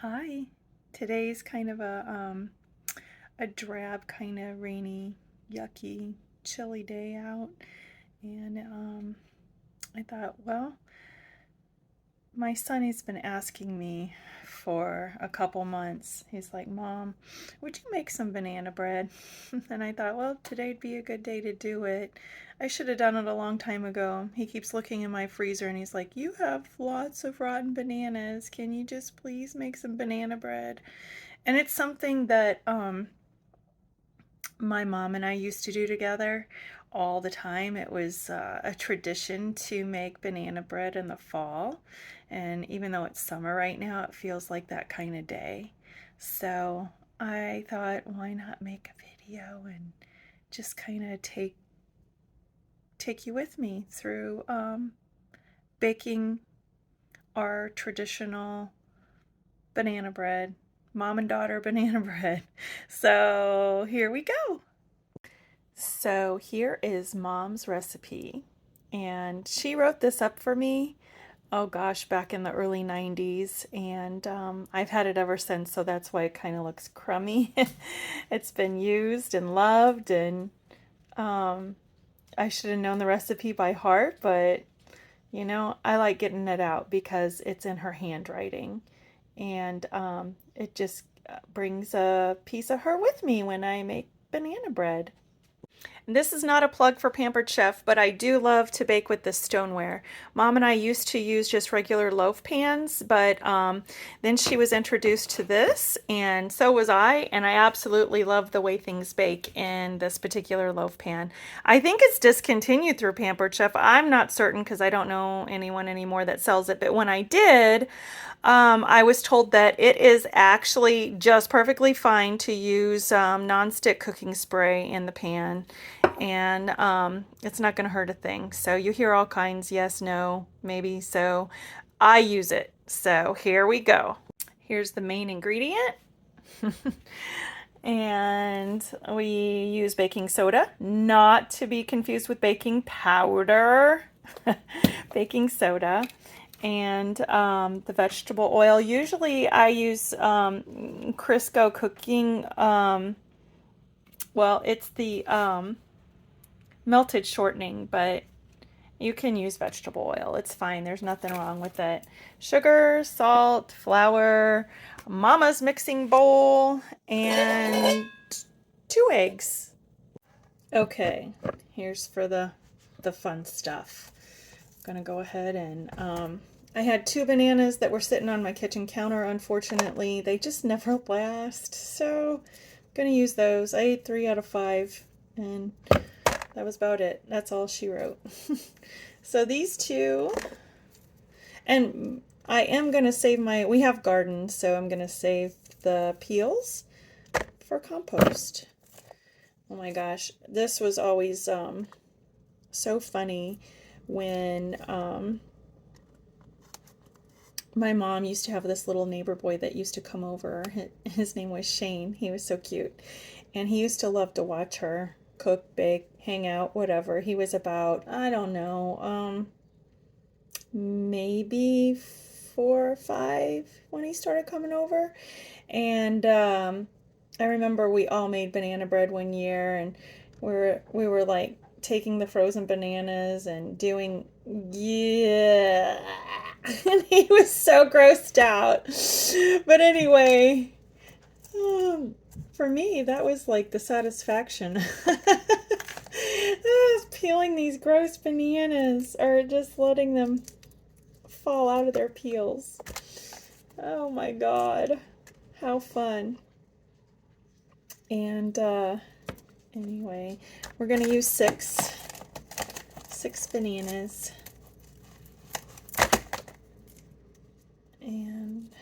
Hi. Today's kind of a drab, kind of rainy, yucky, chilly day out, and I thought, well, my son has been asking me for a couple months. He's like, "Mom, would you make some banana bread?" And I thought, well, today'd be a good day to do it. I should have done it a long time ago. He keeps looking in my freezer and he's like, "You have lots of rotten bananas. Can you just please make some banana bread?" And it's something that my mom and I used to do together all the time. It was a tradition to make banana bread in the fall. And even though it's summer right now, it feels like that kind of day. So I thought, why not make a video and just kind of take you with me through baking our traditional banana bread, mom and daughter banana bread. So here we go. So here is Mom's recipe. And she wrote this up for me, oh gosh, back in the early 90s. And I've had it ever since, so that's why it kind of looks crummy. It's been used and loved, and um, I should have known the recipe by heart, but I like getting it out because it's in her handwriting. And it just brings a piece of her with me when I make banana bread. This is not a plug for Pampered Chef, but I do love to bake with this stoneware. Mom and I used to use just regular loaf pans, but then she was introduced to this, and so was I, and I absolutely love the way things bake in this particular loaf pan. I think it's discontinued through Pampered Chef. I'm not certain because I don't know anyone anymore that sells it, but when I did, I was told that it is actually just perfectly fine to use nonstick cooking spray in the pan, and it's not going to hurt a thing. So you hear all kinds, yes, no, maybe. So I use it. So here we go. Here's the main ingredient. And we use baking soda, not to be confused with baking powder. Baking soda and the vegetable oil. Usually I use Crisco cooking. Well, it's the melted shortening, but you can use vegetable oil. It's fine. There's nothing wrong with it. Sugar, salt, flour, mama's mixing bowl, and 2 eggs. Okay, here's for the fun stuff. I'm gonna go ahead and I had 2 bananas that were sitting on my kitchen counter. Unfortunately, they just never last, so I'm gonna use those. I ate 3 out of 5, and that was about it. That's all she wrote. So these two, and I am gonna save we have gardens, so I'm gonna save the peels for compost. Oh my gosh, this was always so funny when my mom used to have this little neighbor boy that used to come over. His name was Shane. He was so cute. And he used to love to watch her cook, bake, hang out, whatever. He was about, I don't know, maybe 4 or 5 when he started coming over. And I remember we all made banana bread one year, and we were like taking the frozen bananas and doing, yeah. And he was so grossed out. But anyway, um, for me, that was like the satisfaction. Peeling these gross bananas, or just letting them fall out of their peels. Oh my god. How fun. And anyway, we're gonna use six bananas. And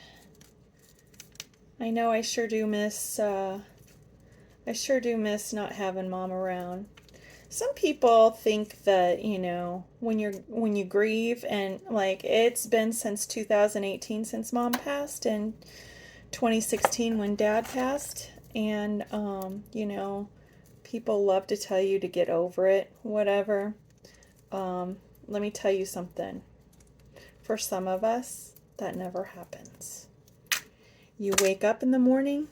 I know I sure do miss not having mom around. Some people think that, when you grieve, and like it's been since 2018 since mom passed, and 2016 when dad passed, and people love to tell you to get over it, whatever. Let me tell you something. For some of us, that never happens. you wake up in the morning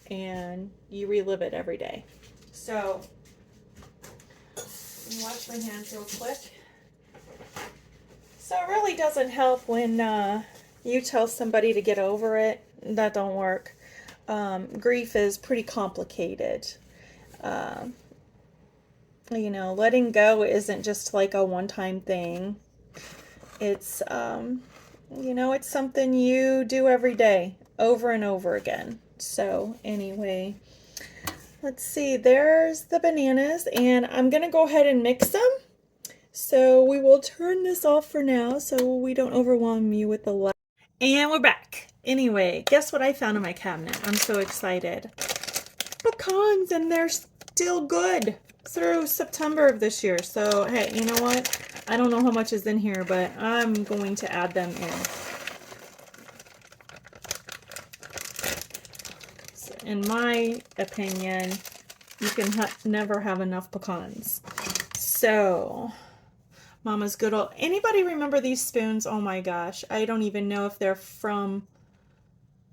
and you relive it every day. So, wash my hands real quick. So it really doesn't help when you tell somebody to get over it. That don't work. Grief is pretty complicated. You know, letting go isn't just like a one-time thing. It's, you know, it's something you do every day, over and over again. So anyway, let's see, there's the bananas, and I'm gonna go ahead and mix them. So we will turn this off for now so we don't overwhelm you with the light. And we're back. Anyway, guess what I found in my cabinet? I'm so excited. Pecans, and they're still good through September of this year. So, hey, you know what? I don't know how much is in here, but I'm going to add them in. So in my opinion, you can never have enough pecans. So, Mama's Good Old. Anybody remember these spoons? Oh my gosh. I don't even know if they're from,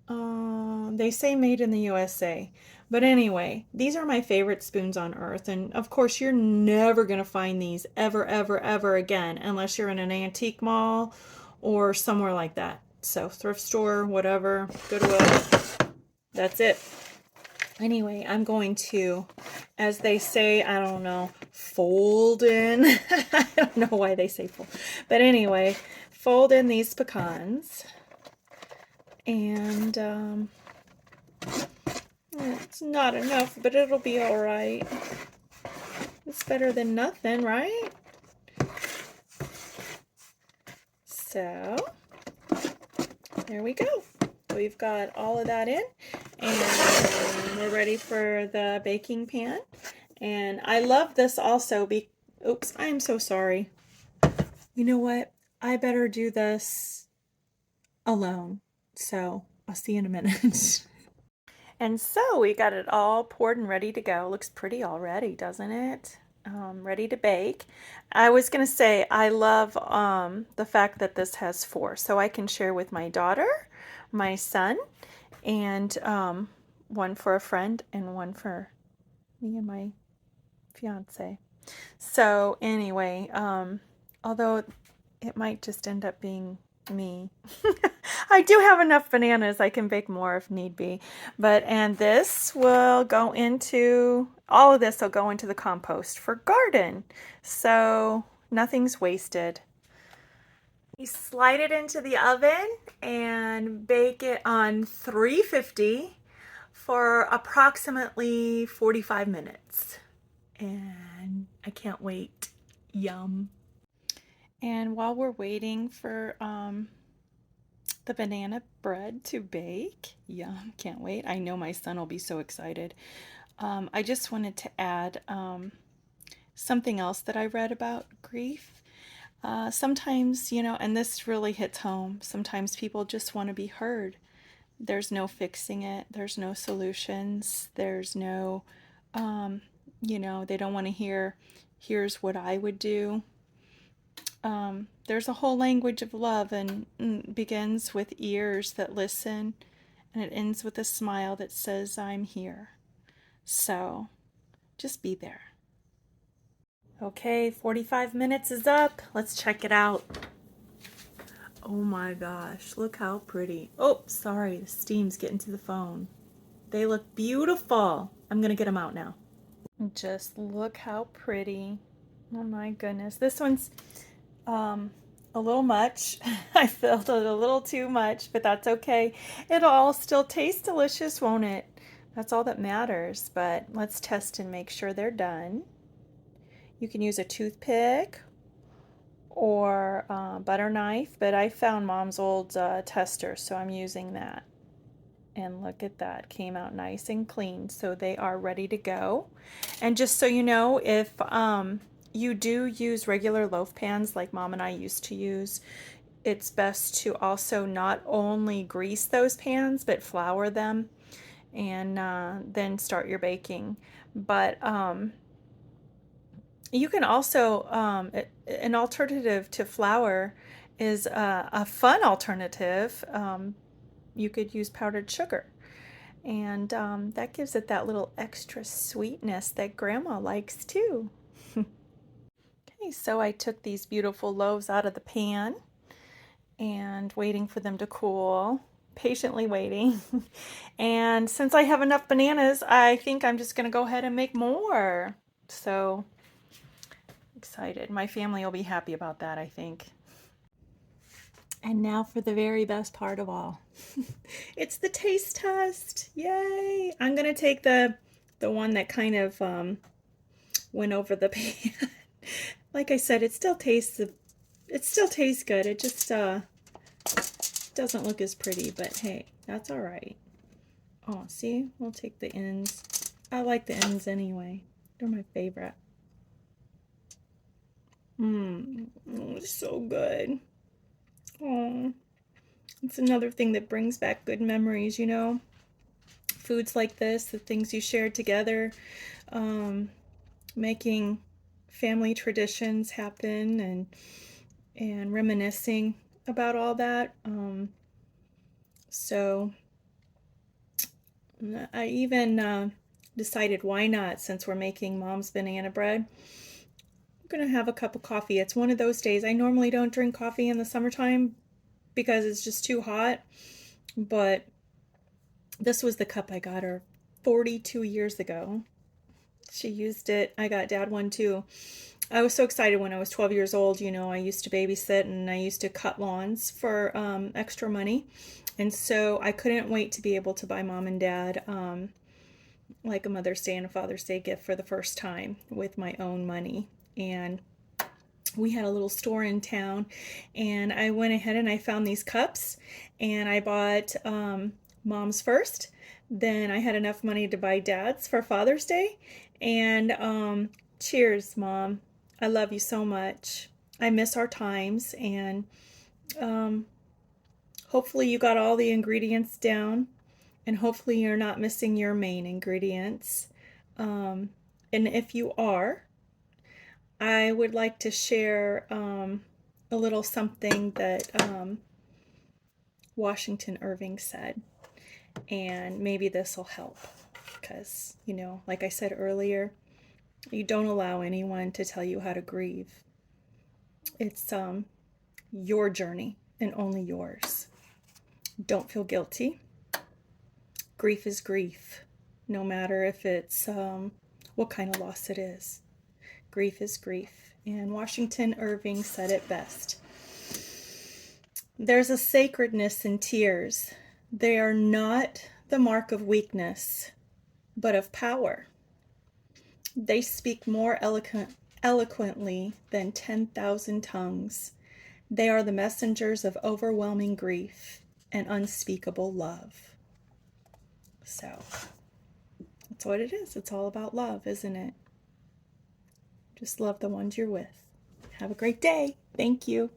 they say made in the USA. But anyway, these are my favorite spoons on earth. And of course, you're never going to find these ever, ever, ever again unless you're in an antique mall or somewhere like that. So thrift store, whatever, Goodwill. That's it. Anyway, I'm going to, as they say, I don't know, fold in. I don't know why they say fold. But anyway, fold in these pecans. And it's not enough, but it'll be all right. It's better than nothing, right? So, there we go. We've got all of that in, and we're ready for the baking pan. And I love this also. Oops, I am so sorry. You know what? I better do this alone. So, I'll see you in a minute. And so we got it all poured and ready to go. Looks pretty already, doesn't it? Ready to bake. I was going to say I love the fact that this has 4. So I can share with my daughter, my son, and one for a friend and one for me and my fiance. So anyway, although it might just end up being me. I do have enough bananas. I can bake more if need be. And this will go into, all of this will go into the compost for garden. So nothing's wasted. You slide it into the oven and bake it on 350 for approximately 45 minutes. And I can't wait. Yum. And while we're waiting for the banana bread to bake, yum, can't wait. I know my son will be so excited. I just wanted to add something else that I read about grief. Sometimes, you know, and this really hits home, sometimes people just want to be heard. There's no fixing it. There's no solutions. There's no, you know, they don't want to hear, here's what I would do. There's a whole language of love, and begins with ears that listen, and it ends with a smile that says, I'm here. So just be there. Okay, 45 minutes is up. Let's check it out. Oh my gosh, look how pretty. Oh, sorry, the steam's getting to the phone. They look beautiful. I'm gonna get them out now. Just look how pretty. Oh my goodness. This one's a little much. I filled it a little too much, but that's okay. It'll all still taste delicious, won't it? That's all that matters. But let's test and make sure they're done. You can use a toothpick or butter knife, but I found Mom's old tester, so I'm using that. And look at that, came out nice and clean. So they are ready to go. And just so you know, if you do use regular loaf pans like Mom and I used to use, it's best to also not only grease those pans, but flour them and then start your baking. But you can also, an alternative to flour is a fun alternative. you could use powdered sugar. And that gives it that little extra sweetness that Grandma likes too. Okay, so I took these beautiful loaves out of the pan and waiting for them to cool, patiently waiting. And since I have enough bananas, I think I'm just gonna go ahead and make more. So excited. My family will be happy about that, I think. And now for the very best part of all. It's the taste test. Yay! I'm gonna take the one that kind of went over the pan. Like I said, it still tastes good. It just doesn't look as pretty, but hey, that's all right. Oh, see, we'll take the ends. I like the ends anyway. They're my favorite. It's so good. Oh, it's another thing that brings back good memories, you know? Foods like this, the things you shared together, making family traditions happen and reminiscing about all that. So I even decided why not, since we're making Mom's banana bread. I'm gonna have a cup of coffee. It's one of those days. I normally don't drink coffee in the summertime because it's just too hot, but this was the cup I got her 42 years ago. She used it. I got Dad one too. I was so excited when I was 12 years old. You know, I used to babysit and I used to cut lawns for extra money. And so I couldn't wait to be able to buy Mom and Dad like a Mother's Day and a Father's Day gift for the first time with my own money. And we had a little store in town, and I went ahead and I found these cups, and I bought Mom's first. Then I had enough money to buy Dad's for Father's Day. And cheers, Mom. I love you so much. I miss our times, and um, hopefully you got all the ingredients down, and hopefully you're not missing your main ingredients. And if you are, I would like to share a little something that Washington Irving said, and maybe this will help because, you know, like I said earlier, you don't allow anyone to tell you how to grieve. It's your journey and only yours. Don't feel guilty. Grief is grief, no matter if it's what kind of loss it is. Grief is grief. And Washington Irving said it best. There's a sacredness in tears. They are not the mark of weakness, but of power. They speak more eloquently than 10,000 tongues. They are the messengers of overwhelming grief and unspeakable love. So, that's what it is. It's all about love, isn't it? Just love the ones you're with. Have a great day. Thank you.